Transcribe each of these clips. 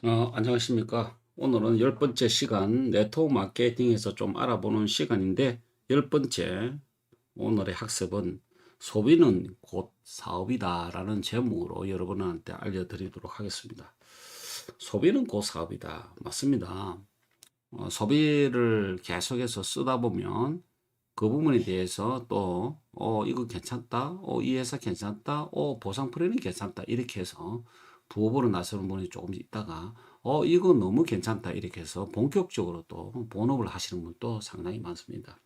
안녕하십니까. 오늘은 10번째 시간 네트워크 마케팅에서 좀 알아보는 시간인데, 10번째 오늘의 학습은 소비는 곧 사업이다 라는 제목으로 여러분한테 알려드리도록 하겠습니다. 소비는 곧 사업이다. 맞습니다. 소비를 계속해서 쓰다 보면 그 부분에 대해서 또 이거 괜찮다, 이 회사 괜찮다, 보상 프리는 괜찮다 이렇게 해서 부업으로 나서는 분이 조금 있다가 이거 너무 괜찮다 이렇게 해서 본격적으로 또 본업을 하시는 분도 상당히 많습니다.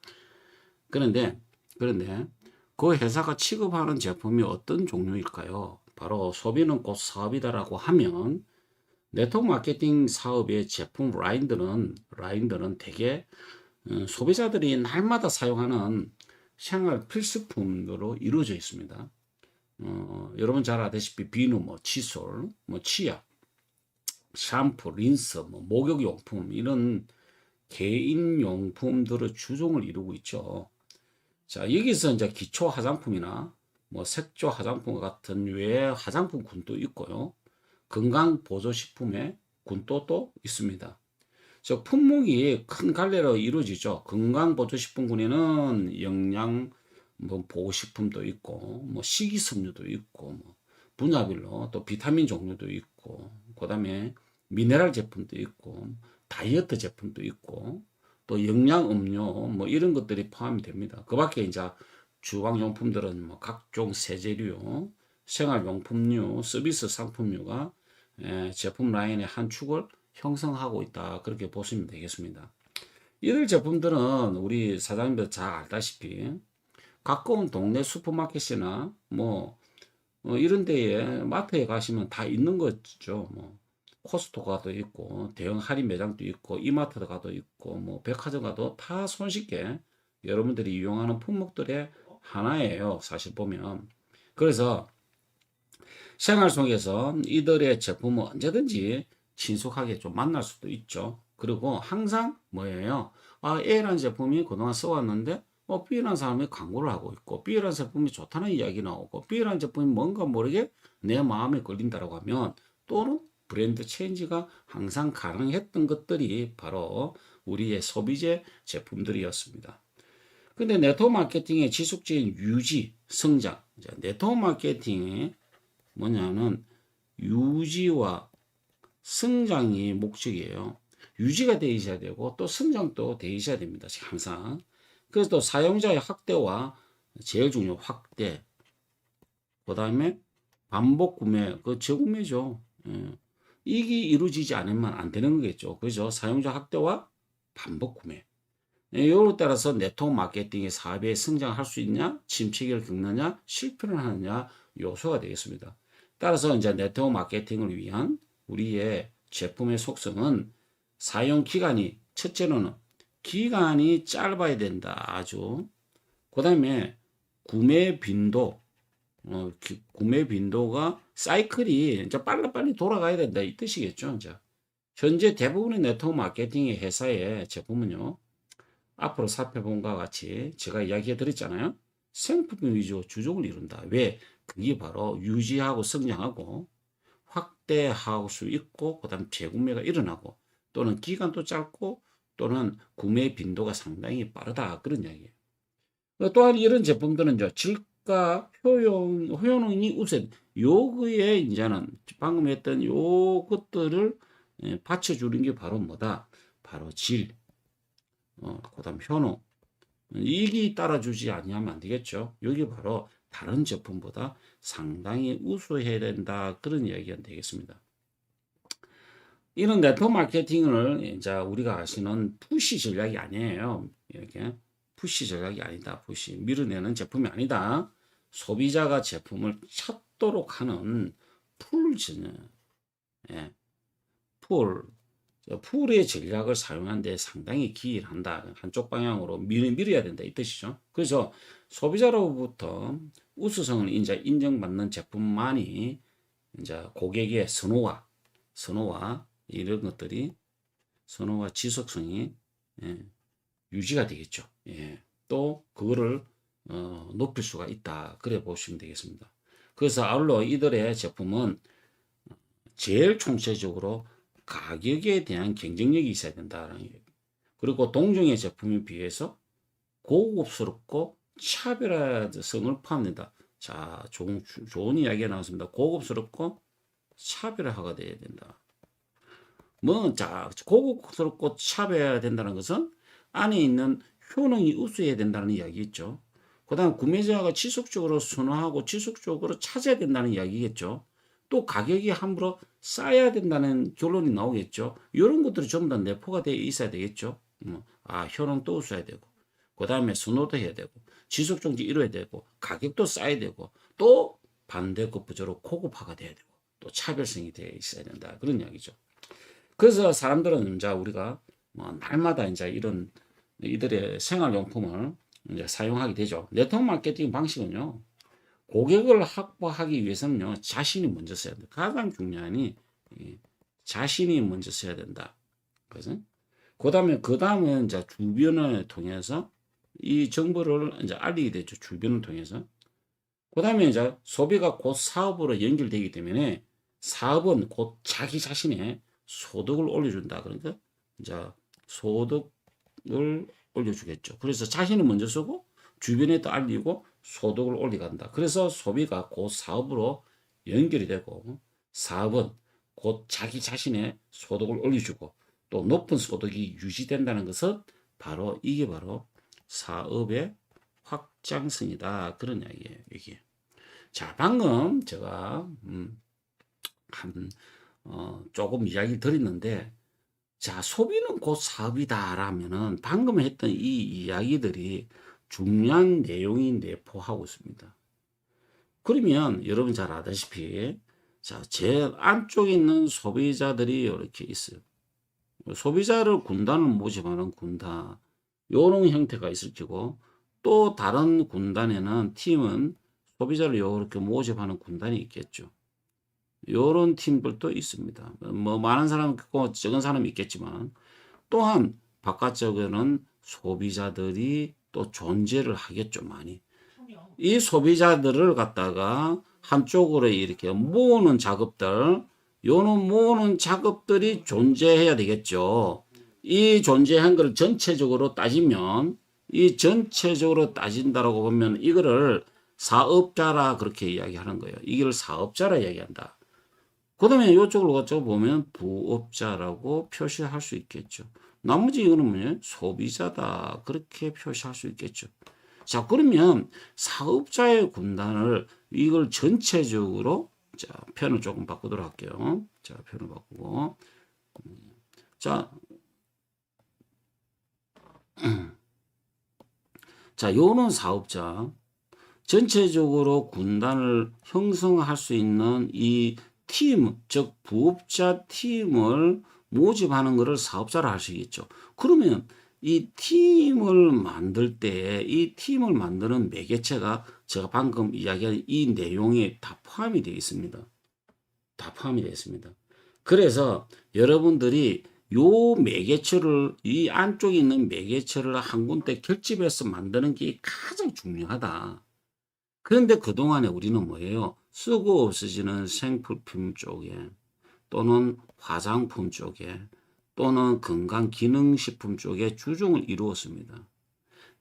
그런데 그런데 그 회사가 취급하는 제품이 어떤 종류일까요? 바로 소비는 곧 사업이다라고 하면 네트워크 마케팅 사업의 제품 라인들은 대개 소비자들이 날마다 사용하는 생활 필수품으로 이루어져 있습니다. 여러분 잘 아다시피 비누, 칫솔, 치약, 샴푸, 린스, 목욕용품 이런 개인용품들의 주종을 이루고 있죠. 자, 여기서 이제 기초 화장품이나 색조 화장품 같은 외 화장품 군도 있고요. 건강 보조식품의 군도도 있습니다. 즉 품목이 큰 갈래로 이루어지죠. 건강보조식품군에는 영양 보호식품도 있고 식이섬유도 있고 분야별로 또 비타민 종류도 있고 그다음에 미네랄 제품도 있고 다이어트 제품도 있고 또 영양음료 이런 것들이 포함이 됩니다. 그 밖에 이제 주방용품들은 각종 세제류, 생활용품류, 서비스 상품류가 제품 라인의 한 축을 형성하고 있다. 그렇게 보시면 되겠습니다. 이들 제품들은 우리 사장님들 잘 알다시피 가까운 동네 슈퍼마켓이나 이런 데에 마트에 가시면 다 있는 거죠. 코스토가도 있고 대형 할인 매장도 있고 이마트 가도 있고 백화점 가도 다 손쉽게 여러분들이 이용하는 품목들의 하나예요. 사실 보면. 그래서 생활 속에서 이들의 제품은 언제든지 친숙하게 좀 만날 수도 있죠. 그리고 항상 뭐예요? A라는 제품이 그동안 써왔는데 B라는 사람이 광고를 하고 있고 B라는 제품이 좋다는 이야기 나오고 B라는 제품이 뭔가 모르게 내 마음에 걸린다라고 하면 또는 브랜드 체인지가 항상 가능했던 것들이 바로 우리의 소비재 제품들이었습니다. 근데 네트워크 마케팅의 지속적인 유지, 성장, 네트워크 마케팅의 뭐냐면 유지와 성장이 목적이에요. 유지가 되어 있어야 되고 또 성장도 되어 있어야 됩니다. 항상. 그래서 또 사용자의 확대와 제일 중요 확대. 그 다음에 반복 구매, 그 재구매죠. 이게 이루어지지 않으면 안 되는 거겠죠. 그죠? 사용자 확대와 반복 구매. 이에 따라서 네트워크 마케팅의 사업에 성장할 수 있냐, 침체기를 겪느냐, 실패를 하느냐 요소가 되겠습니다. 따라서 이제 네트워크 마케팅을 위한 우리의 제품의 속성은 사용 기간이 첫째로는 기간이 짧아야 된다. 아주. 그 다음에 구매 빈도, 구매 빈도가 사이클이 이제 빨리빨리 돌아가야 된다. 이 뜻이겠죠. 이제. 현재 대부분의 네트워크 마케팅의 회사의 제품은요. 앞으로 살펴본 것과 같이 제가 이야기해 드렸잖아요. 생품 위주 주종을 이룬다. 왜? 그게 바로 유지하고 성장하고 확대할 수 있고 그다음 재구매가 일어나고 또는 기간도 짧고 또는 구매 빈도가 상당히 빠르다. 그런 이야기예요. 또한 이런 제품들은 질가 효용이 우선 요거에 이제는 방금 했던 요것들을 받쳐주는 게 바로 뭐다? 바로 질, 그다음 효능 이익이 따라주지 아니하면 안 되겠죠. 여기 바로 다른 제품보다 상당히 우수해야 된다. 그런 이야기가 되겠습니다. 이런 네트워크 마케팅을 이제 우리가 아시는 푸시 전략이 아니에요. 이렇게 푸시 전략이 아니다. 푸시 밀어내는 제품이 아니다. 소비자가 제품을 찾도록 하는 풀 예, 풀 풀의 전략을 사용하는 데 상당히 기여를 한다. 한쪽 방향으로 밀어야 된다. 이 뜻이죠. 그래서 소비자로부터 우수성을 인정받는 제품만이 이제 고객의 선호와 이런 것들이 선호와 지속성이 유지가 되겠죠. 또 그거를 높일 수가 있다. 그래 보시면 되겠습니다. 그래서 아울러 이들의 제품은 제일 총체적으로 가격에 대한 경쟁력이 있어야 된다라는 얘기. 그리고 동종의 제품에 비해서 고급스럽고 차별화성을 포함한다. 자, 좋은 이야기가 나왔습니다. 고급스럽고 차별화가 돼야 된다. 자, 고급스럽고 차별화된다는 것은 안에 있는 효능이 우수해야 된다는 이야기겠죠. 그 다음 구매자가 지속적으로 선호하고 지속적으로 찾아야 된다는 이야기겠죠. 또 가격이 함부로 싸야 된다는 결론이 나오겠죠. 이런 것들이 전부 다 내포가 되어 있어야 되겠죠. 효능도 우수해야 되고, 그 다음에 선호도 해야 되고, 지속적으로 이루어야 되고, 가격도 싸야 되고, 또 반대급부적으로 고급화가 돼야 되고, 또 차별성이 되어 있어야 된다. 그런 이야기죠. 그래서 사람들은 이제 우리가 날마다 이제 이런 이들의 생활용품을 이제 사용하게 되죠. 네트워크 마케팅 방식은요, 고객을 확보하기 위해서는요, 자신이 먼저 써야 된다. 가장 중요한이 자신이 먼저 써야 된다. 그래서 그 다음에 이제 주변을 통해서 이 정보를 이제 알리게 되죠. 주변을 통해서. 그 다음에 이제 소비가 곧 사업으로 연결되기 때문에 사업은 곧 자기 자신의 소득을 올려준다. 그러니까 이제 소득을 올려주겠죠. 그래서 자신은 먼저 쓰고 주변에도 알리고 소득을 올려간다. 그래서 소비가 곧 사업으로 연결이 되고 사업은 곧 자기 자신의 소득을 올려주고 또 높은 소득이 유지된다는 것은 이게 바로 사업의 확장성이다. 그런 이야기예요. 이게. 자, 방금 제가 조금 이야기 드렸는데, 자, 소비는 곧 사업이다라면은 방금 했던 이 이야기들이 중요한 내용이 내포하고 있습니다. 그러면 여러분 잘 아다시피, 자, 제 안쪽에 있는 소비자들이 이렇게 있어요. 소비자를 군단을 모집하는 군단, 요런 형태가 있을 거고, 또 다른 군단에는 팀은 소비자를 이렇게 모집하는 군단이 있겠죠. 요런 팀들도 있습니다. 많은 사람 있고 적은 사람이 있겠지만, 또한 바깥쪽에는 소비자들이 또 존재를 하겠죠, 많이. 이 소비자들을 갖다가 한쪽으로 이렇게 모으는 작업들, 요런 모으는 작업들이 존재해야 되겠죠. 이 존재한 걸 전체적으로 따지면, 이 전체적으로 따진다라고 보면 이거를 사업자라 그렇게 이야기하는 거예요. 이걸 사업자라 이야기한다. 그 다음에 이쪽으로 보면 부업자라고 표시할 수 있겠죠. 나머지 이거는 뭐냐? 소비자다. 그렇게 표시할 수 있겠죠. 자, 그러면 사업자의 군단을 이걸 전체적으로, 자, 편을 조금 바꾸도록 할게요. 자, 편을 바꾸고. 자, 요런 사업자. 전체적으로 군단을 형성할 수 있는 이 팀, 즉 부업자 팀을 모집하는 것을 사업자라 할 수 있겠죠. 그러면 이 팀을 만들 때 이 팀을 만드는 매개체가 제가 방금 이야기한 이 내용에 다 포함이 되어 있습니다. 다 포함이 되어 있습니다. 그래서 여러분들이 요 매개체를, 이 안쪽에 있는 매개체를 한 군데 결집해서 만드는 게 가장 중요하다. 그런데 그동안에 우리는 뭐예요? 쓰고 없어지는 생필품 쪽에, 또는 화장품 쪽에, 또는 건강기능식품 쪽에 주중을 이루었습니다.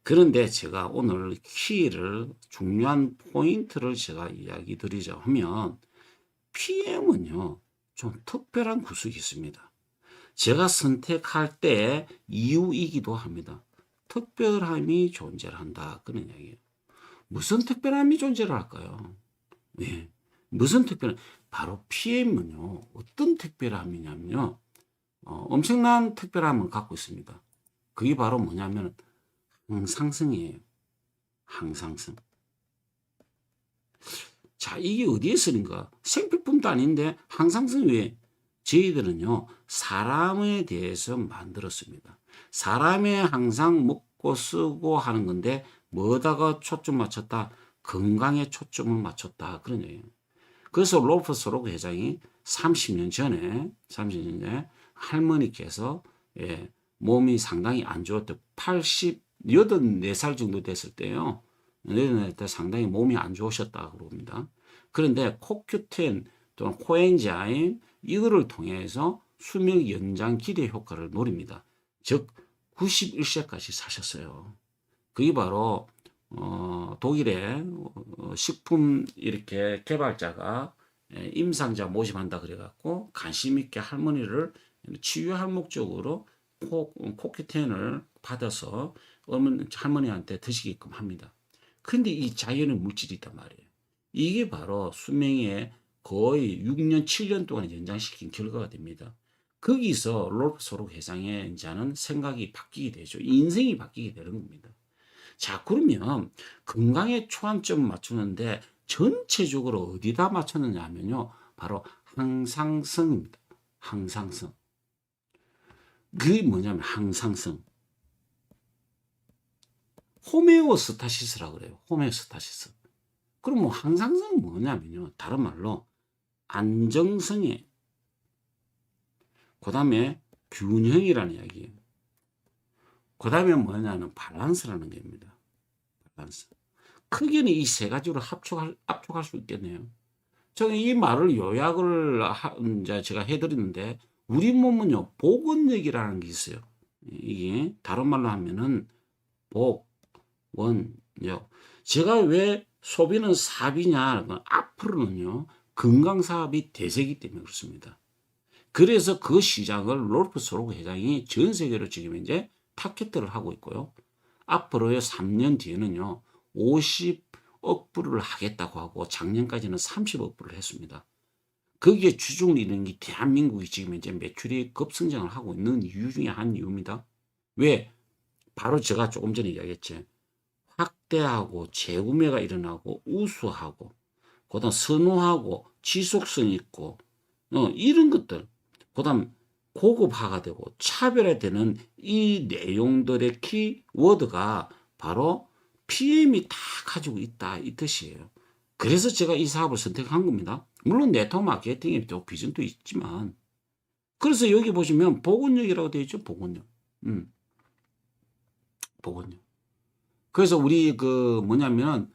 그런데 제가 오늘 키를, 중요한 포인트를 제가 이야기 드리자 하면, PM은요, 좀 특별한 구석이 있습니다. 제가 선택할 때 이유이기도 합니다. 특별함이 존재한다. 그런 이야기예요. 무슨 특별함이 존재를 할까요? 네. 무슨 특별함? 바로 PM은요, 어떤 특별함이냐면요, 엄청난 특별함을 갖고 있습니다. 그게 바로 뭐냐면, 항상성이에요. 항상성. 자, 이게 어디에 쓰는가? 생필품도 아닌데, 항상성 왜? 저희들은요, 사람에 대해서 만들었습니다. 사람에 항상 먹고 쓰고 하는 건데, 뭐다가 초점 맞췄다? 건강에 초점을 맞췄다. 그런 얘기예요. 그래서 롤프 소록 회장이 30년 전에 할머니께서, 예, 몸이 상당히 안 좋았대. 84살 정도 됐을 때요. 때 상당히 몸이 안 좋으셨다고 그럽니다. 그런데 코큐텐 또는 코엔자임 이거를 통해서 수명 연장 기대 효과를 노립니다. 즉 91세까지 사셨어요. 그게 바로 독일의 식품 이렇게 개발자가 임상자 모집한다 그래갖고 관심 있게 할머니를 치유할 목적으로 코큐텐을 받아서 할머니한테 드시게끔 합니다. 근데 이 자연의 물질이 있단 말이에요. 이게 바로 수명의 거의 6년, 7년 동안 연장시킨 결과가 됩니다. 거기서 롤프 소록 회장의 이제는 생각이 바뀌게 되죠. 인생이 바뀌게 되는 겁니다. 자, 그러면 건강에 초안점을 맞추는데 전체적으로 어디다 맞췄느냐 하면요. 바로 항상성입니다. 항상성. 그게 뭐냐면 항상성. 호메오스타시스라고 그래요. 호메오스타시스. 그럼 뭐 항상성은 뭐냐면요. 다른 말로 안정성이에요. 그 다음에 균형이라는 이야기예요. 그 다음에 뭐냐면 밸런스라는 겁니다. 밸런스. 크게는 이 세 가지로 압축할 수 있겠네요. 저는 이 말을 요약을 이제 제가 해드리는데 우리 몸은요 복원력이라는 게 있어요. 이게 다른 말로 하면은 복원력. 제가 왜 소비는 사비냐? 앞으로는요 건강 사업이 대세이기 때문에 그렇습니다. 그래서 그 시장을 롤프 소록 회장이 전 세계로 지금 이제 타겟을 하고 있고요. 앞으로의 3년 뒤에는요 50억 불을 하겠다고 하고 작년까지는 30억 불을 했습니다. 거기에 주중을 이루는 게 대한민국이 지금 이제 매출이 급성장을 하고 있는 이유 중에 한 이유입니다. 왜? 바로 제가 조금 전에 이야기했죠. 확대하고 재구매가 일어나고 우수하고 그다음 선호하고 지속성 있고 이런 것들 그다음 고급화가 되고 차별화되는 이 내용들의 키워드가 바로 PM이 다 가지고 있다 이 뜻이에요. 그래서 제가 이 사업을 선택한 겁니다. 물론 네트워크 마케팅의 비전도 있지만 그래서 여기 보시면 복원력이라고 되어 있죠. 복원력. 복원력. 그래서 우리 그 뭐냐면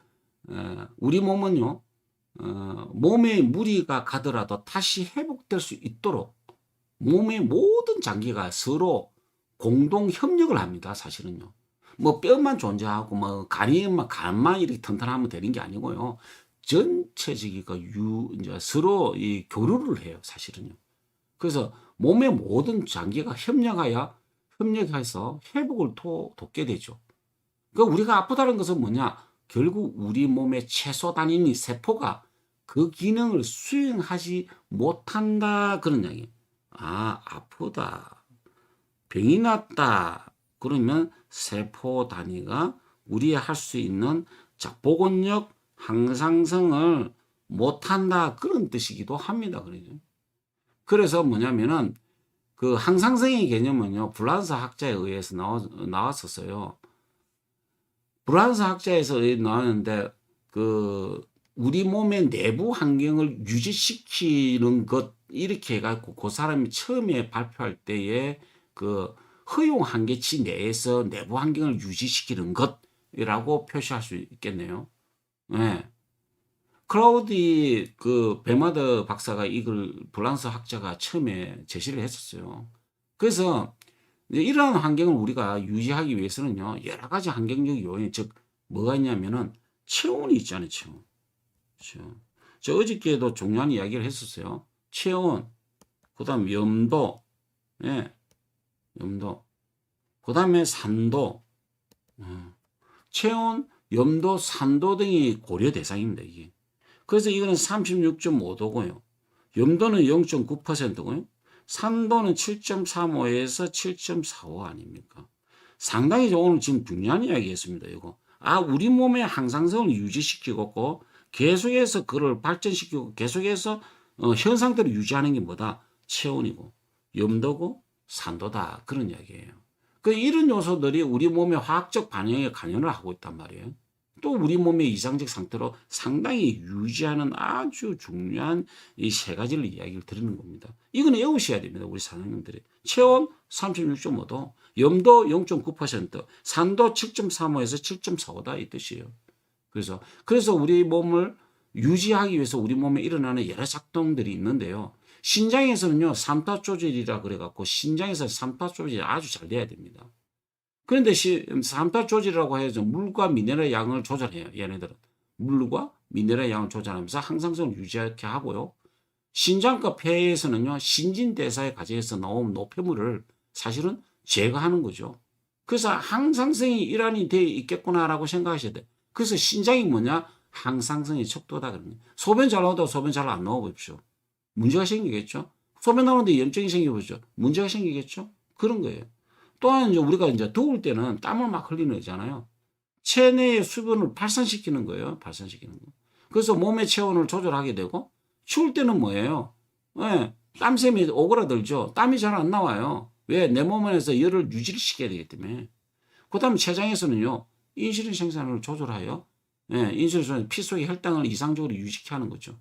우리 몸은요 몸에 무리가 가더라도 다시 회복될 수 있도록 몸의 모든 장기가 서로 공동 협력을 합니다. 사실은요. 뭐 뼈만 존재하고 뭐 간만 이렇게 튼튼하면 되는 게 아니고요. 전체적이가 이제 서로 이 교류를 해요. 사실은요. 그래서 몸의 모든 장기가 협력해서 회복을 돕게 되죠. 그러니까 우리가 아프다는 것은 뭐냐? 결국 우리 몸의 최소 단위 세포가 그 기능을 수행하지 못한다 그런 이야기예요. 아, 아프다. 병이 났다. 그러면 세포 단위가 우리 할 수 있는 복원력, 항상성을 못한다. 그런 뜻이기도 합니다. 그래서 뭐냐면은 그 항상성의 개념은요, 불란서 학자에 의해서 나왔었어요. 불란서 학자에서 나왔는데 그 우리 몸의 내부 환경을 유지시키는 것 이렇게 해갖고 그 사람이 처음에 발표할 때에 그 허용 한계치 내에서 내부 환경을 유지시키는 것이라고 표시할 수 있겠네요. 네. 클라우디 그 베마드 박사가 이걸 불란서 학자가 처음에 제시를 했었어요. 그래서 이러한 환경을 우리가 유지하기 위해서는요 여러 가지 환경적 요인 즉 뭐가 있냐면은 체온이 있잖아요. 체온. 저 어저께도 중요한 이야기를 했었어요. 체온, 그 다음 염도, 예, 염도, 그 다음에 산도, 체온, 염도, 산도 등이 고려 대상입니다. 이게. 그래서 이거는 36.5도고요. 염도는 0.9%고요. 산도는 7.35에서 7.45 아닙니까? 상당히 오늘 지금 중요한 이야기 했습니다. 이거. 아, 우리 몸의 항상성을 유지시키고 계속해서 그걸 발전시키고 계속해서 현 상태로 유지하는 게 뭐다? 체온이고 염도고 산도다. 그런 이야기예요. 그 이런 요소들이 우리 몸의 화학적 반응에 관여를 하고 있단 말이에요. 또 우리 몸의 이상적 상태로 상당히 유지하는 아주 중요한 이 세 가지를 이야기를 드리는 겁니다. 이건 외우셔야 됩니다. 우리 사장님들이. 체온 36.5도, 염도 0.9%, 산도 7.35에서 7.45다 이 뜻이에요. 그래서 우리 몸을 유지하기 위해서 우리 몸에 일어나는 여러 작동들이 있는데요. 신장에서는요, 삼타 조절이라 그래갖고, 신장에서 삼타 조절이 아주 잘 돼야 됩니다. 그런데 삼타 조절이라고 해서 물과 미네랄 양을 조절해요. 얘네들은. 물과 미네랄 양을 조절하면서 항상성을 유지하게 하고요. 신장과 폐에서는요, 신진대사의 과정에서 나온 노폐물을 사실은 제거하는 거죠. 그래서 항상성이 일환이 되어 있겠구나라고 생각하셔야 돼요. 그래서 신장이 뭐냐? 항상성의 척도다. 그러면 소변 잘 나오다가 소변 잘 안 나와 보십시오. 문제가 생기겠죠? 소변 나오는데 염증이 생겨보죠. 문제가 생기겠죠? 그런 거예요. 또한 이제 우리가 이제 더울 때는 땀을 막 흘리는 거잖아요. 체내의 수분을 발산시키는 거예요. 발산시키는 거. 그래서 몸의 체온을 조절하게 되고, 추울 때는 뭐예요? 예, 땀샘이 오그라들죠. 땀이 잘 안 나와요. 왜? 내 몸 안에서 열을 유지를 시켜야 되기 때문에. 그 다음에 췌장에서는요, 인슐린 생산을 조절하여, 예, 인슐린 피 속의 혈당을 이상적으로 유지케 하는 거죠.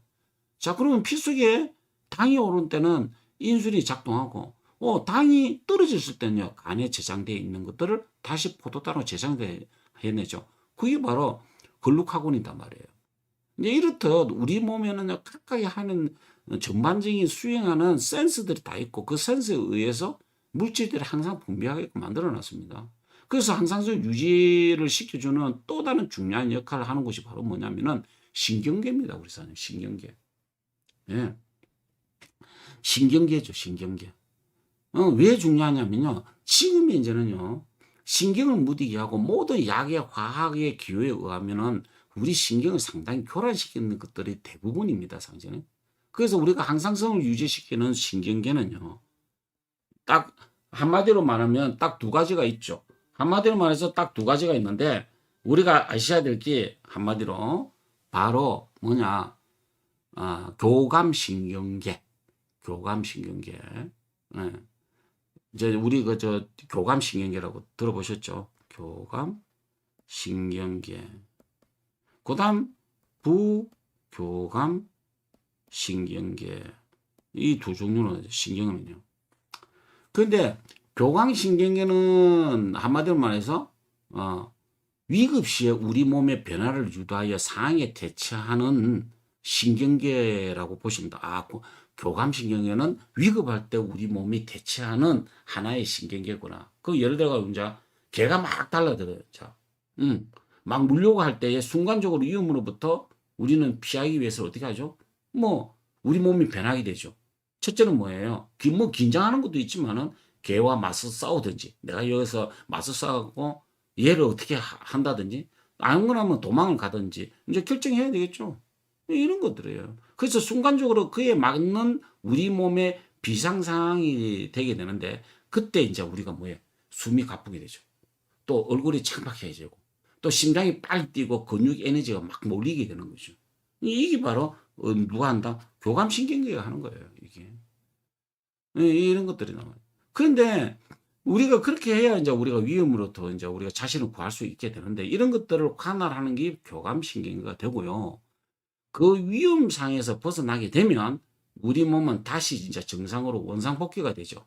자, 그러면 피 속에 당이 오른 때는 인슐린이 작동하고, 당이 떨어졌을 때는요, 간에 저장되어 있는 것들을 다시 포도당으로 저장해내죠. 그게 바로 글루카곤이단 말이에요. 이제 이렇듯 우리 몸에는 각각의 하는 전반적인 수행하는 센스들이 다 있고, 그 센스에 의해서 물질들이 항상 분비하게끔 만들어 놨습니다. 그래서 항상성 유지를 시켜주는 또 다른 중요한 역할을 하는 것이 바로 뭐냐면은 신경계입니다. 우리 사람 신경계. 예. 신경계죠, 신경계. 왜 중요하냐면요. 지금 이제는요, 신경을 무디게 하고 모든 약의 화학의 기호에 의하면은 우리 신경을 상당히 교란시키는 것들이 대부분입니다, 상대는. 그래서 우리가 항상성을 유지시키는 신경계는요, 딱 한마디로 말하면 딱 두 가지가 있죠. 한마디로 말해서 딱 두 가지가 있는데, 우리가 아셔야 될 게 한마디로 바로 뭐냐, 교감신경계. 교감신경계. 네. 이제 우리 교감신경계라고 들어보셨죠? 교감신경계. 그 다음 부교감신경계. 이 두 종류는 신경은요. 그런데 교감신경계는 한마디로 말해서 위급 시에 우리 몸의 변화를 유도하여 상황에 대처하는 신경계라고 보시면 됩니다. 교감신경계는 위급할 때 우리 몸이 대처하는 하나의 신경계구나. 그 예를 들어 이제 개가 막 달라들어요. 자, 막 물려고 할 때에 순간적으로 위험으로부터 우리는 피하기 위해서 어떻게 하죠? 우리 몸이 변하게 되죠. 첫째는 뭐예요? 긴장하는 것도 있지만은 개와 맞서 싸우든지, 내가 여기서 맞서 싸우고 얘를 어떻게 한다든지, 아무거나 하면 도망을 가든지, 이제 결정해야 되겠죠. 이런 것들이에요. 그래서 순간적으로 그에 맞는 우리 몸의 비상 상황이 되게 되는데, 그때 이제 우리가 뭐예요? 숨이 가쁘게 되죠. 또 얼굴이 창박해지고, 또 심장이 빨리 뛰고 근육 에너지가 막 몰리게 되는 거죠. 이게 바로 누가 한다? 교감신경계가 하는 거예요. 이게 이런 것들이 나와요. 그런데 우리가 그렇게 해야 이제 우리가 위험으로부터 이제 우리가 자신을 구할 수 있게 되는데, 이런 것들을 관할하는 게 교감신경계가 되고요. 그 위험상에서 벗어나게 되면 우리 몸은 다시 이제 정상으로 원상복귀가 되죠.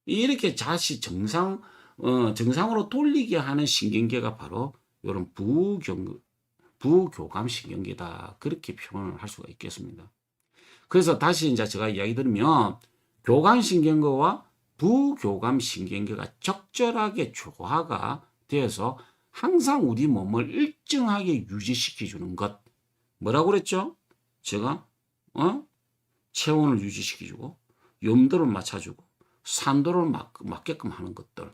이렇게 다시 정상으로 돌리게 하는 신경계가 바로 이런 부교감신경계다. 그렇게 표현을 할 수가 있겠습니다. 그래서 다시 이제 제가 이야기 드리면, 교감신경계와 부교감신경계가 적절하게 조화가 되어서 항상 우리 몸을 일정하게 유지시켜주는 것. 뭐라고 그랬죠? 제가 체온을 유지시켜주고, 염도를 맞춰주고, 산도를 맞게끔 하는 것들.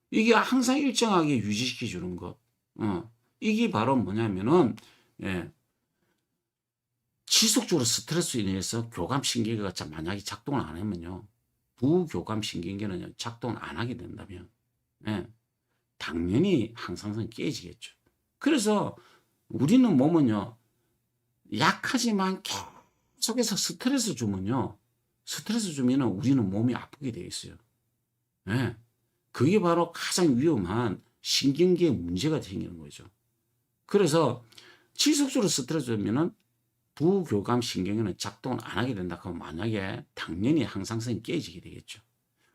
이게 항상 일정하게 유지시켜주는 것. 이게 바로 뭐냐면은, 예, 지속적으로 스트레스로 인해서 교감신경계가 만약에 작동을 안 하면요, 부교감신경계는 작동을 안 하게 된다면, 예, 당연히 항상성 깨지겠죠. 그래서 우리는 몸은요, 약하지만 계속해서 스트레스 주면은 우리는 몸이 아프게 되어 있어요. 예, 그게 바로 가장 위험한 신경계의 문제가 생기는 거죠. 그래서 지속적으로 스트레스 주면은 부교감신경계는 작동을 안 하게 된다 하면 만약에 당연히 항상성이 깨지게 되겠죠.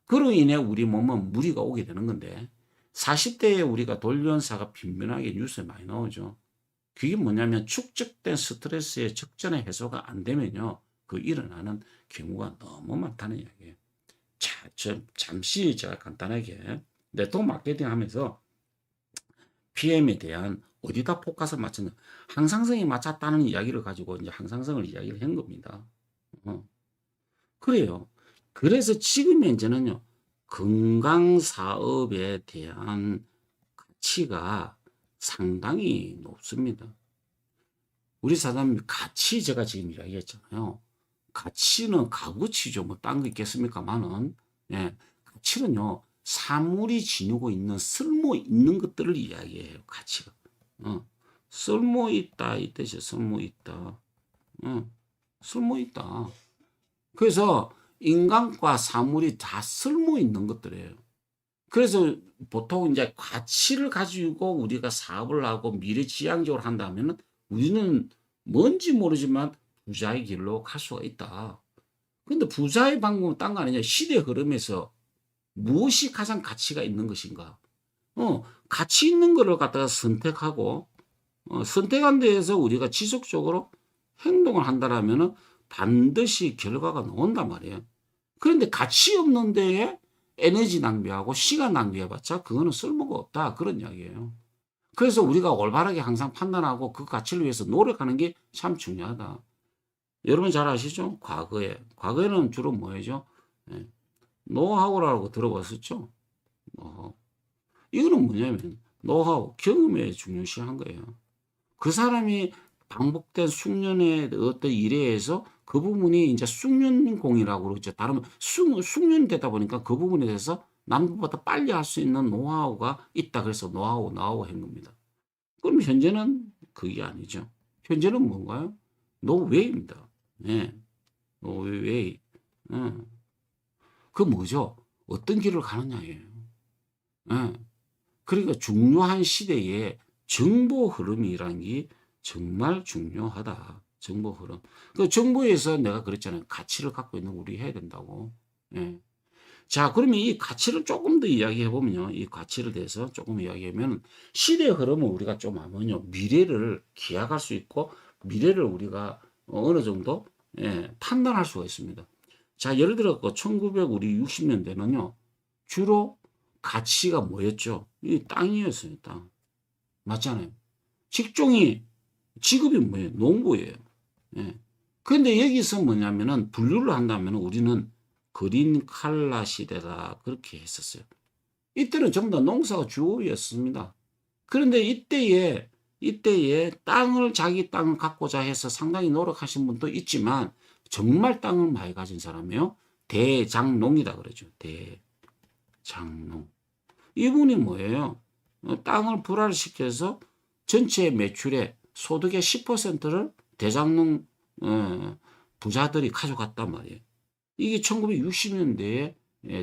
그로 인해 우리 몸은 무리가 오게 되는 건데, 40대에 우리가 돌연사가 빈번하게 뉴스에 많이 나오죠. 그게 뭐냐면 축적된 스트레스의 적절한 해소가 안 되면요, 그 일어나는 경우가 너무 많다는 이야기예요. 자, 잠시 제가 간단하게 네트워크 마케팅 하면서 PM에 대한 어디다 포커스를 맞추는 항상성이 맞췄다는 이야기를 가지고 이제 항상성을 이야기를 한 겁니다. 어, 그래요. 그래서 지금 현재는요, 건강 사업에 대한 가치가 상당히 높습니다. 우리 사장님 가치 제가 지금 이야기했잖아요. 가치는 값어치죠. 뭐 딴 거 있겠습니까만은 예, 가치는요 사물이 지니고 있는 쓸모 있는 것들을 이야기해요. 가치가 쓸모 있다 이 뜻이에요. 쓸모 있다. 쓸모 있다. 그래서 인간과 사물이 다 쓸모 있는 것들이에요. 그래서 보통 이제 가치를 가지고 우리가 사업을 하고 미래지향적으로 한다면은 우리는 뭔지 모르지만 부자의 길로 갈 수가 있다. 근데 부자의 방법은 딴 거 아니냐. 시대 흐름에서 무엇이 가장 가치가 있는 것인가. 가치 있는 거를 갖다가 선택하고, 선택한 데에서 우리가 지속적으로 행동을 한다라면은 반드시 결과가 나온단 말이에요. 그런데 가치 없는 데에 에너지 낭비하고 시간 낭비해봤자 그거는 쓸모가 없다. 그런 이야기예요. 그래서 우리가 올바르게 항상 판단하고 그 가치를 위해서 노력하는 게 참 중요하다. 여러분 잘 아시죠? 과거에는 주로 뭐였죠? 예, 노하우라고 들어봤었죠? 노하우. 이거는 뭐냐면 노하우, 경험에 중요시한 거예요. 그 사람이 반복된 숙련의 어떤 일에 의해서 그 부분이 이제 숙련공이라고 그러죠. 다른 숙련되다 보니까 그 부분에 대해서 남들보다 빨리 할 수 있는 노하우가 있다. 그래서 노하우 한 겁니다. 그럼 현재는 그게 아니죠. 현재는 뭔가요? 노웨이입니다. 네. 노웨이. 그 뭐죠? 어떤 길을 가느냐예요. 네. 그러니까 중요한 시대에 정보 흐름이라는 게 정말 중요하다. 정보 흐름. 그 정보에서 내가 그랬잖아요. 가치를 갖고 있는 우리 해야 된다고. 예. 자, 그러면 이 가치를 조금 더 이야기해 보면요. 이 가치를 대해서 조금 이야기하면 시대 흐름을 우리가 좀 하면요. 미래를 기약할 수 있고 미래를 우리가 어느 정도 판단할 수가 있습니다. 자, 예를 들어 1960년대는요. 주로 가치가 뭐였죠? 이 땅이었어요. 땅. 맞잖아요. 직업이 뭐예요? 농부예요. 예. 그런데 여기서 뭐냐면은 분류를 한다면 우리는 그린 칼라 시대다 그렇게 했었어요. 이때는 전부 다 농사가 주업이었습니다. 그런데 이때에 자기 땅을 갖고자 해서 상당히 노력하신 분도 있지만 정말 땅을 많이 가진 사람이요. 대장농이다 그러죠. 대장농. 이분이 뭐예요? 땅을 불화시켜서 전체 매출의 소득의 10%를 대장농 부자들이 가져갔단 말이에요. 이게 1960년대에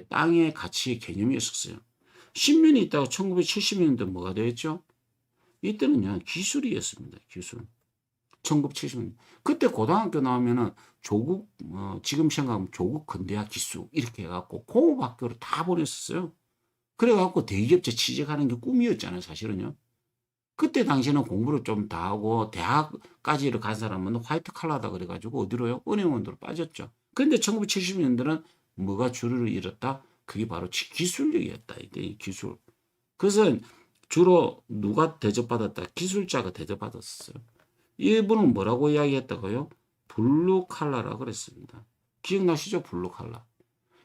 땅의 가치의 개념이었었어요. 10년이 있다가 1970년대 뭐가 되었죠? 이때는요 기술이었습니다. 기술. 1970년. 그때 고등학교 나오면은 지금 생각하면 조국 근대화 기술 이렇게 해갖고 공업학교를 다 보냈었어요. 그래갖고 대기업체 취직하는 게 꿈이었잖아요, 사실은요. 그때 당시에는 공부를 좀 다 하고 대학까지를 간 사람은 화이트 칼라다 그래가지고 어디로요? 은행원으로 빠졌죠. 그런데 1970년대는 뭐가 주를 잃었다? 그게 바로 기술력이었다. 이때 기술. 그래서 주로 누가 대접받았다? 기술자가 대접받았어요. 이분은 뭐라고 이야기했다고요? 블루 칼라라 그랬습니다. 기억나시죠? 블루 칼라.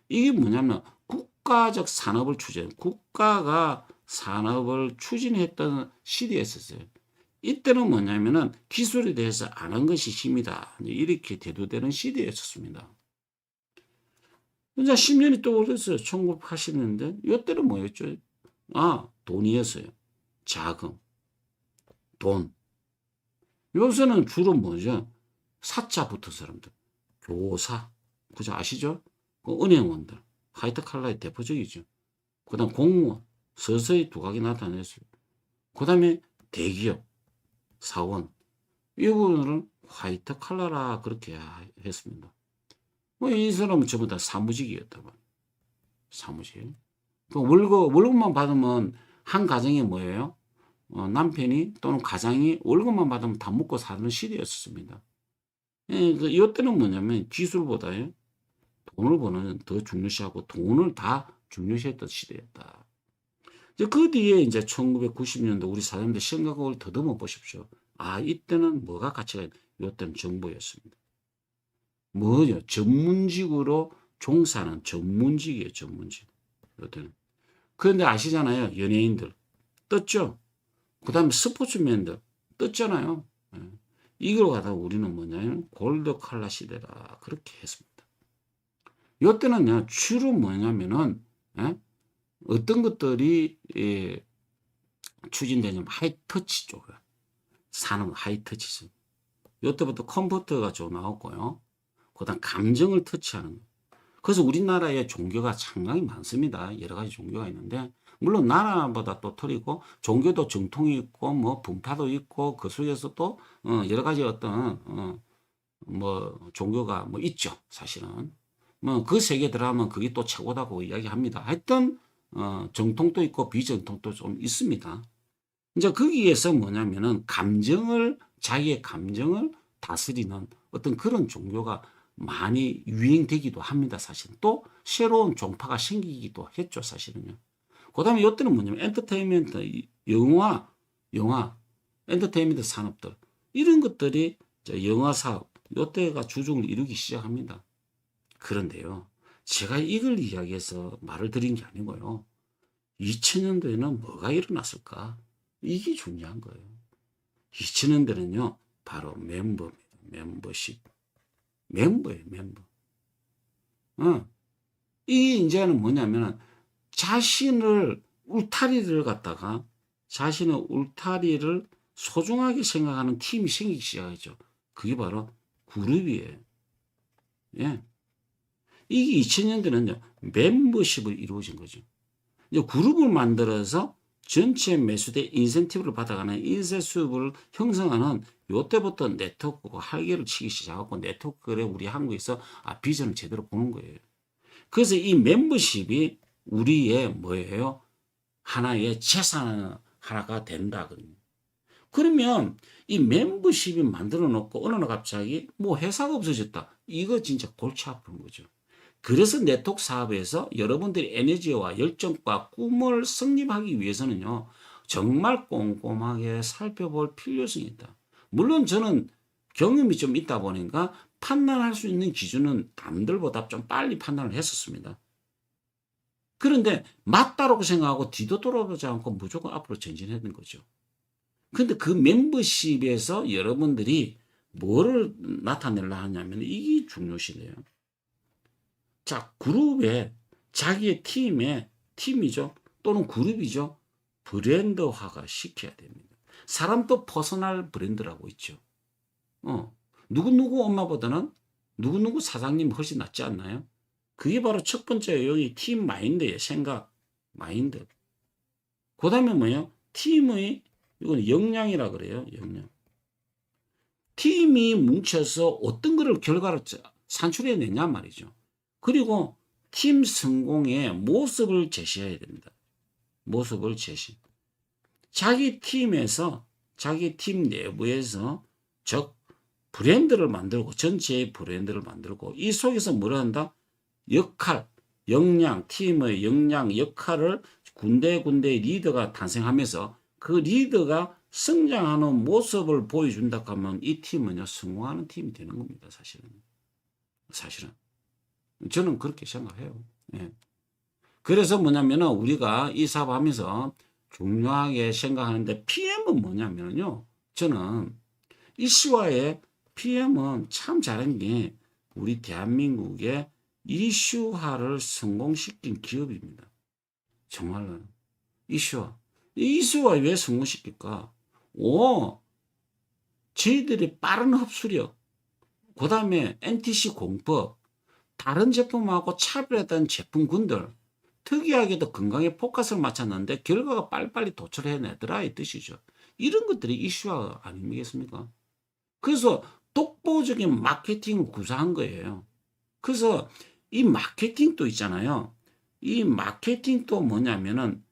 이게 뭐냐면 국가적 산업을 국가가 산업을 추진했던 시대였었어요. 이때는 뭐냐면은 기술에 대해서 아는 것이 힘이다. 이렇게 대두되는 시대였었습니다. 이제 10년이 또 오랬어요. 1980년대. 이때는 뭐였죠? 돈이었어요. 자금, 돈. 요새는 주로 뭐죠? 사자 붙은 사람들. 교사. 그죠? 아시죠? 은행원들. 화이트 칼라의 대표적이죠. 그 다음 공무원. 서서히 두각이 나타냈어요. 그 다음에 대기업, 사원. 이 부분은 화이트 칼라라 그렇게 했습니다. 이 사람은 전부 다 사무직이었다고. 사무직. 그 월급만 받으면 한 가정이 뭐예요? 남편이 또는 가장이 월급만 받으면 다 먹고 사는 시대였습니다. 예, 이때는 뭐냐면 기술보다요 돈을 버는 더 중요시하고 돈을 다 중요시했던 시대였다. 이제 그 뒤에 이제 1990년도 우리 사람들 생각을 더듬어 보십시오. 아, 이때는 뭐가 가치가 있다. 이때는 정보였습니다. 뭐죠? 전문직으로 종사하는 전문직이에요, 전문직. 이때는. 그런데 아시잖아요, 연예인들 떴죠. 그 다음에 스포츠맨들 떴잖아요. 예. 이걸 갖다가 우리는 뭐냐면 골드 칼라 시대다 그렇게 했습니다. 이때는요 주로 뭐냐면은 예? 어떤 것들이 예, 추진되냐면 하이터치 쪽에 산업 하이터치. 이때부터 컴퓨터가 좀 나왔고요. 그다음 감정을 터치하는 거. 그래서 우리나라에 종교가 상당히 많습니다. 여러 가지 종교가 있는데 물론 나라마다 또 틀리고 종교도 정통이 있고 뭐 분파도 있고 그 속에서 또 여러 가지 어떤 뭐 종교가 뭐 있죠. 사실은 뭐 그 세계 들어가면 그게 또 최고다고 이야기합니다. 하여튼 정통도 있고 비정통도 좀 있습니다. 이제 거기에서 뭐냐면은 자기의 감정을 다스리는 어떤 그런 종교가 많이 유행되기도 합니다. 사실은 또 새로운 종파가 생기기도 했죠. 사실은요. 그다음에 이때는 뭐냐면 엔터테인먼트, 영화, 엔터테인먼트 산업들 이런 것들이 영화 사업 이때가 주종을 이루기 시작합니다. 그런데요, 제가 이걸 이야기해서 말을 드린 게 아니고요. 2000년도에는 뭐가 일어났을까? 이게 중요한 거예요. 2000년대는요, 바로 멤버입니다. 멤버십. 멤버예요, 멤버. 이 이제는 뭐냐면 자신을 울타리를 소중하게 생각하는 팀이 생기기 시작하죠. 그게 바로 그룹이에요. 예. 이게 2000년대는요, 멤버십을 이루어진 거죠. 이제 그룹을 만들어서 전체 매수대 인센티브를 받아가는 인쇄 수입을 형성하는 요때부터 네트워크가 활개를 치기 시작하고 네트워크를 우리 한국에서 비전을 제대로 보는 거예요. 그래서 이 멤버십이 우리의 뭐예요? 하나의 재산 하나가 된다거든요. 그러면 이 멤버십이 만들어 놓고 어느 날 갑자기 뭐 회사가 없어졌다. 이거 진짜 골치 아픈 거죠. 그래서 네트워크 사업에서 여러분들이 에너지와 열정과 꿈을 성립하기 위해서는요, 정말 꼼꼼하게 살펴볼 필요성이 있다. 물론 저는 경험이 좀 있다 보니까 판단할 수 있는 기준은 남들보다 좀 빨리 판단을 했었습니다. 그런데 맞다라고 생각하고 뒤도 돌아보지 않고 무조건 앞으로 전진했는 거죠. 근데 그 멤버십에서 여러분들이 뭐를 나타내려 하냐면 이게 중요시네요. 자, 그룹에 자기의 팀이죠. 또는 그룹이죠. 브랜드화가 시켜야 됩니다. 사람도 퍼스널 브랜드라고 있죠. 누구누구 엄마보다는 누구누구 사장님 훨씬 낫지 않나요? 그게 바로 첫 번째 여기 팀 마인드의 생각, 마인드. 그 다음에 뭐예요? 팀의, 이건 역량이라 그래요, 역량. 팀이 뭉쳐서 어떤 거를 결과를 산출해내냐 말이죠. 그리고 팀 성공의 모습을 제시해야 됩니다. 모습을 제시. 자기 팀 내부에서 브랜드를 만들고, 전체의 브랜드를 만들고, 이 속에서 뭘 한다? 팀의 역량, 역할을 군데군데 리더가 탄생하면서 그 리더가 성장하는 모습을 보여준다 하면 이 팀은요, 성공하는 팀이 되는 겁니다, 사실은. 저는 그렇게 생각해요. 예. 그래서 뭐냐면은 우리가 이 사업하면서 중요하게 생각하는데 PM은 뭐냐면요. 저는 이슈화의 PM은 참 잘한 게 우리 대한민국의 이슈화를 성공시킨 기업입니다. 정말로. 이슈화. 이슈화 왜 성공시킬까? 저희들이 빠른 흡수력, 그 다음에 NTC 공법, 다른 제품하고 차별화된 제품군들, 특이하게도 건강에 포커스를 맞췄는데 결과가 빨리빨리 도출해내더라 이 뜻이죠. 이런 것들이 이슈화 아니겠습니까? 그래서 독보적인 마케팅을 구사한 거예요. 그래서 이 마케팅도 있잖아요. 이 마케팅도 뭐냐면은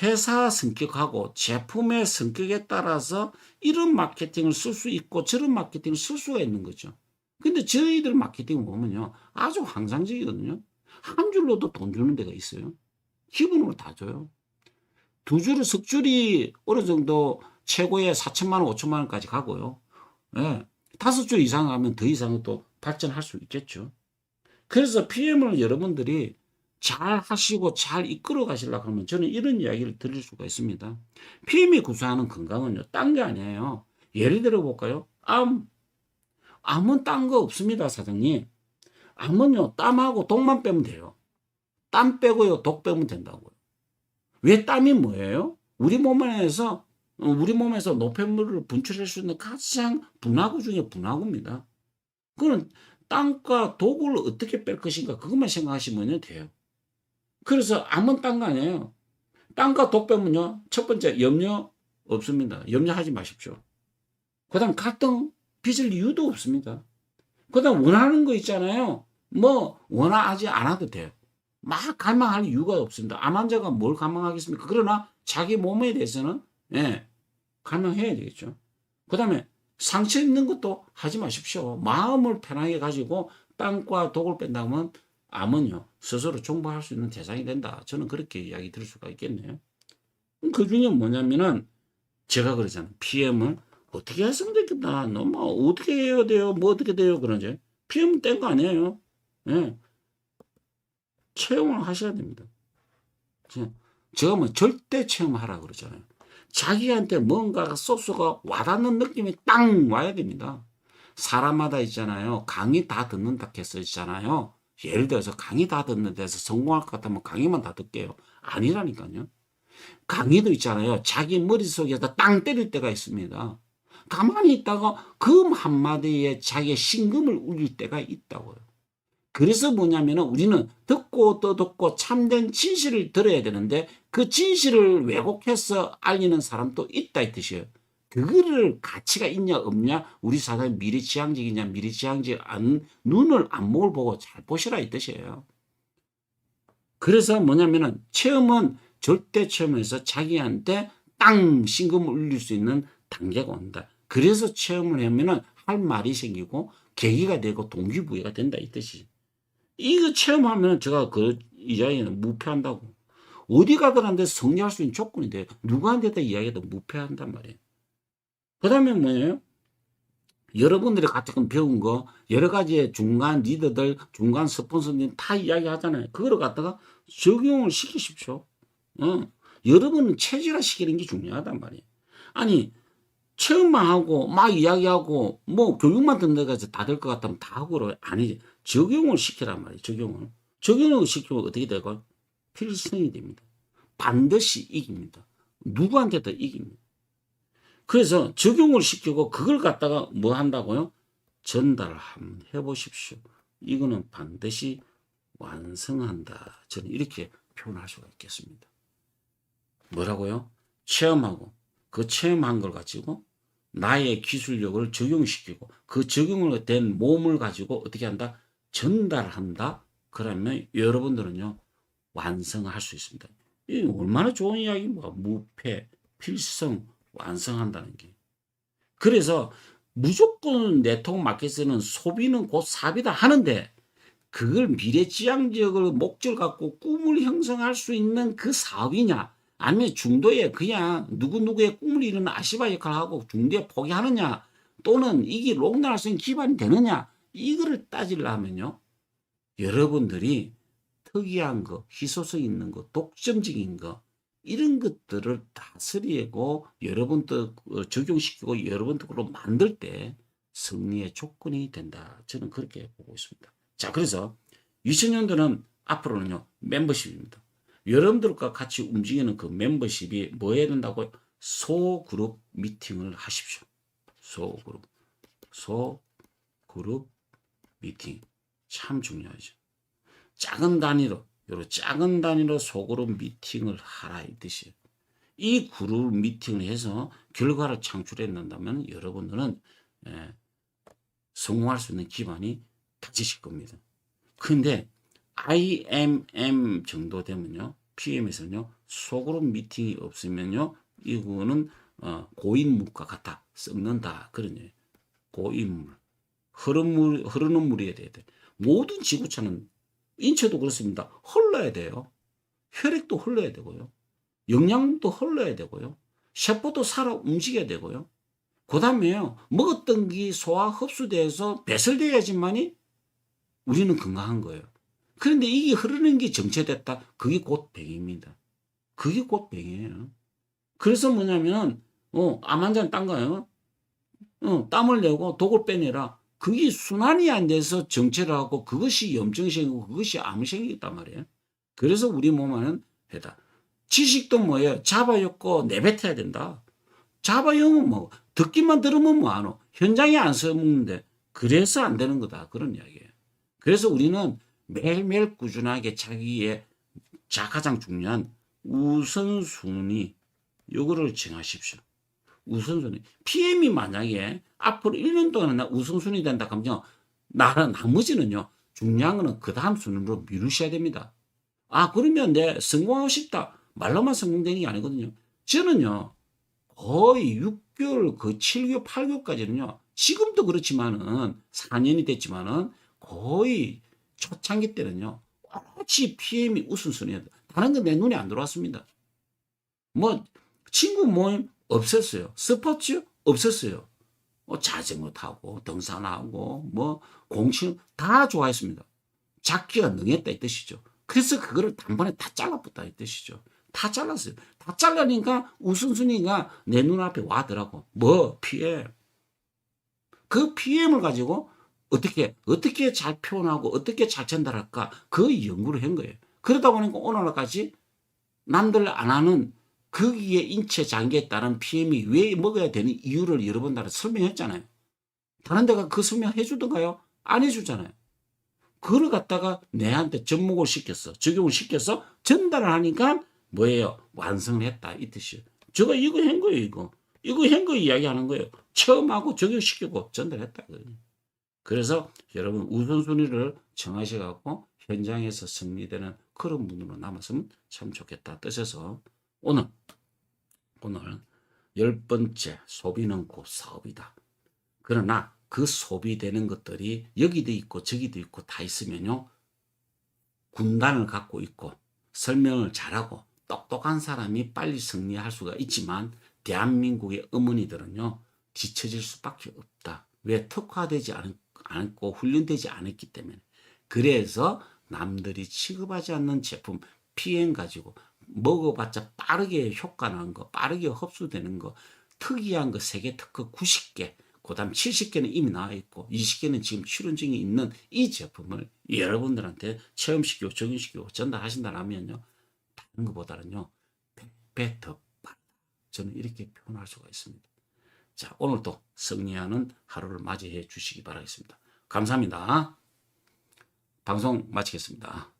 회사 성격하고 제품의 성격에 따라서 이런 마케팅을 쓸 수 있고 저런 마케팅을 쓸 수가 있는 거죠. 근데 저희들 마케팅 보면요. 아주 환상적이거든요. 한 줄로도 돈 주는 데가 있어요. 기본으로 다 줘요. 두 줄을 석 줄이 어느 정도 최고의 4천만 원, 5천만 원까지 가고요. 예. 다섯 줄 이상 하면 더 이상은 또 발전할 수 있겠죠. 그래서 PM을 여러분들이 잘 하시고 잘 이끌어 가시려고 하면 저는 이런 이야기를 드릴 수가 있습니다. PM이 구사하는 건강은요, 딴 게 아니에요. 예를 들어 볼까요? 암은 딴 거 없습니다, 사장님. 암은요, 땀하고 독만 빼면 돼요. 땀 빼고요, 독 빼면 된다고요. 왜 땀이 뭐예요? 우리 몸에서 노폐물을 분출할 수 있는 가장 분화구 중에 분화구입니다. 그는 땀과 독을 어떻게 뺄 것인가 그것만 생각하시면 돼요. 그래서 암은 딴 거 아니에요. 땀과 독 빼면요, 첫 번째 염려 없습니다. 염려하지 마십시오. 그 다음 갈등 빚을 이유도 없습니다. 그 다음 원하는 거 있잖아요. 뭐 원하지 않아도 돼요. 막 갈망할 이유가 없습니다. 암 환자가 뭘 갈망하겠습니까? 그러나 자기 몸에 대해서는 갈망해야 되겠죠. 그 다음에 상처 입는 것도 하지 마십시오. 마음을 편하게 가지고 땀과 독을 뺀다면 암은요, 스스로 중보할 수 있는 대상이 된다. 저는 그렇게 이야기 들을 수가 있겠네요. 그 중에 뭐냐면은 제가 그러잖아요. PM을 어떻게 했으면 좋겠다. 너 뭐 어떻게 해야 돼요? 뭐 어떻게 돼요? 그러지. PM 뗀 거 아니에요. 예. 체험을 하셔야 됩니다. 제가 뭐 절대 체험하라 그러잖아요. 자기한테 뭔가가 소스가 와닿는 느낌이 딱 와야 됩니다. 사람마다 있잖아요. 강의 다 듣는다 했었잖아요. 예를 들어서 강의 다 듣는 데서 성공할 것 같으면 강의만 다 듣게요. 아니라니까요. 강의도 있잖아요. 자기 머릿속에서 땅 때릴 때가 있습니다. 가만히 있다가 그 한마디에 자기의 심금을 울릴 때가 있다고요. 그래서 뭐냐면은 우리는 듣고 또 듣고 참된 진실을 들어야 되는데 그 진실을 왜곡해서 알리는 사람도 있다 이 뜻이에요. 그거를 가치가 있냐 없냐 우리 사람이 미리지향적이냐 미리지향적 않은 눈을 안목을 보고 잘 보시라 이 뜻이에요. 그래서 뭐냐면은 체험은 절대 체험에서 자기한테 땅 심금을 울릴 수 있는 단계가 온다. 그래서 체험을 하면은 할 말이 생기고 계기가 되고 동기부여가 된다 이 뜻이지. 이거 체험하면 제가 그 이야기는 무패한다고. 어디 가더라도 성리할 수 있는 조건이 돼요. 누구한테도 이야기해도 무패한단 말이에요. 그 다음에 뭐예요? 여러분들이 가끔 배운 거 여러 가지 중간 리더들, 중간 스폰서님 다 이야기하잖아요. 그거를 갖다가 적용을 시키십시오. 여러분은 체질화 시키는 게 중요하단 말이에요. 아니 체험만 하고 막 이야기하고 뭐 교육만 듣는다고 해서 다 될 것 같다면 다 하고 아니지. 적용을 시키란 말이에요. 적용을 시키면 어떻게 되고 필승이 됩니다. 반드시 이깁니다. 누구한테도 이깁니다. 그래서 적용을 시키고 그걸 갖다가 뭐 한다고요? 전달을 한번 해보십시오. 이거는 반드시 완성한다. 저는 이렇게 표현할 수가 있겠습니다. 뭐라고요? 체험하고 그 체험한 걸 가지고 나의 기술력을 적용시키고 그 적용을 된 몸을 가지고 어떻게 한다? 전달한다. 그러면 여러분들은요 완성할 수 있습니다. 이 얼마나 좋은 이야기입니까? 무패, 필성, 완성한다는 게. 그래서 무조건 네트워크 마켓에는 소비는 곧 사비다 하는데 그걸 미래지향적으로 목적을 갖고 꿈을 형성할 수 있는 그 사업이냐 아니면 중도에 그냥 누구누구의 꿈을 이루는 아시바 역할을 하고 중도에 포기하느냐 또는 이게 롱런할 수 있는 기반이 되느냐 이거를 따지려면요 여러분들이 특이한 거, 희소성 있는 거, 독점적인 거 이런 것들을 다스리고 여러분들 적용시키고 여러분들로 만들 때 승리의 조건이 된다. 저는 그렇게 보고 있습니다. 자, 그래서 2000년도는 앞으로는요 멤버십입니다. 여러분들과 같이 움직이는 그 멤버십이 뭐 해야 된다고요? 소그룹 미팅을 하십시오. 소그룹 미팅 참 중요하죠. 작은 단위로 소그룹 미팅을 하라 이 뜻이에요. 이 그룹 미팅을 해서 결과를 창출해낸다면 여러분들은 성공할 수 있는 기반이 다지실 겁니다. 근데 IMM 정도 되면요, PM에서는요, 소그룹 미팅이 없으면요, 이거는 고인물과 같아 썩는다 그런 거예요. 고인물. 흐르는 물이어야 돼요. 모든 지구차는 인체도 그렇습니다. 흘러야 돼요. 혈액도 흘러야 되고요. 영양도 흘러야 되고요. 세포도 살아 움직여야 되고요. 그 다음에요. 먹었던 게 소화 흡수돼서 배설돼야지만이 우리는 건강한 거예요. 그런데 이게 흐르는 게 정체됐다. 그게 곧 병입니다. 그게 곧 병이에요. 그래서 뭐냐면 암 환자는 딴 거예요. 땀을 내고 독을 빼내라. 그게 순환이 안 돼서 정체를 하고 그것이 염증이 생기고 그것이 암이 생기겠단 말이에요. 그래서 우리 몸 안은 해다. 지식도 뭐예요? 잡아먹고 내뱉어야 된다. 잡아먹으면 뭐 듣기만 들으면 뭐하노? 현장에 안 써먹는데 그래서 안 되는 거다. 그런 이야기예요. 그래서 우리는 매일매일 꾸준하게 자기의 가장 중요한 우선순위 요거를 정하십시오. 우선순위. PM이 만약에 앞으로 1년 동안 우선순위 된다 하면요. 나머지는요. 중요한 거는 그 다음 순위로 미루셔야 됩니다. 그러면 내 성공하고 싶다. 말로만 성공되는 게 아니거든요. 저는요. 거의 6개월, 7개월, 8개월까지는요. 지금도 그렇지만은 4년이 됐지만은 거의 초창기 때는요. 오로지 PM이 우선순위였다. 다른 건 내 눈에 안 들어왔습니다. 뭐 친구 모임 없었어요. 스포츠 없었어요. 자전거 타고 등산하고 뭐 공치 다 좋아했습니다. 작기가 능했다 이 뜻이죠. 그래서 그거를 단번에 다 잘라붙다 이 뜻이죠. 다 잘랐어요. 다 잘라니까 우선순위가 내 눈앞에 와더라고. 뭐 PM. 그 PM을 가지고 어떻게 잘 표현하고 어떻게 잘 전달할까 그 연구를 한 거예요. 그러다 보니까 오늘날까지 남들 안 하는 거기에 인체 장기에 따른 PM이 왜 먹어야 되는 이유를 여러 번 다 설명했잖아요. 다른 데가 그 설명해 주던가요? 안 해주잖아요. 그걸 갖다가 내한테 접목을 시켰어. 적용을 시켜서 전달을 하니까 뭐예요? 완성을 했다. 이 뜻이에요. 제가 이거 한 거예요, 이거. 이거 한 거 이야기하는 거예요. 처음 하고 적용시키고 전달했다. 그래서 여러분 우선순위를 정하셔갖고 현장에서 승리되는 그런 분으로 남았으면 참 좋겠다. 뜻에서 오늘 10번째 소비는 곧 사업이다. 그러나 그 소비되는 것들이 여기도 있고 저기도 있고 다 있으면요. 군단을 갖고 있고 설명을 잘하고 똑똑한 사람이 빨리 승리할 수가 있지만 대한민국의 어머니들은요. 뒤처질 수밖에 없다. 왜? 특화되지 않고 훈련되지 않았기 때문에. 그래서 남들이 취급하지 않는 제품 PM 가지고 먹어봤자 빠르게 효과 나는 거, 빠르게 흡수되는 거, 특이한 거 세계 특허 90개, 그 다음 70개는 이미 나와 있고 20개는 지금 출원증이 있는 이 제품을 여러분들한테 체험시키고 적용시키고 전달하신다면요. 다른 것보다는요. 100배 더 빠르다. 저는 이렇게 표현할 수가 있습니다. 자, 오늘도 승리하는 하루를 맞이해 주시기 바라겠습니다. 감사합니다. 방송 마치겠습니다.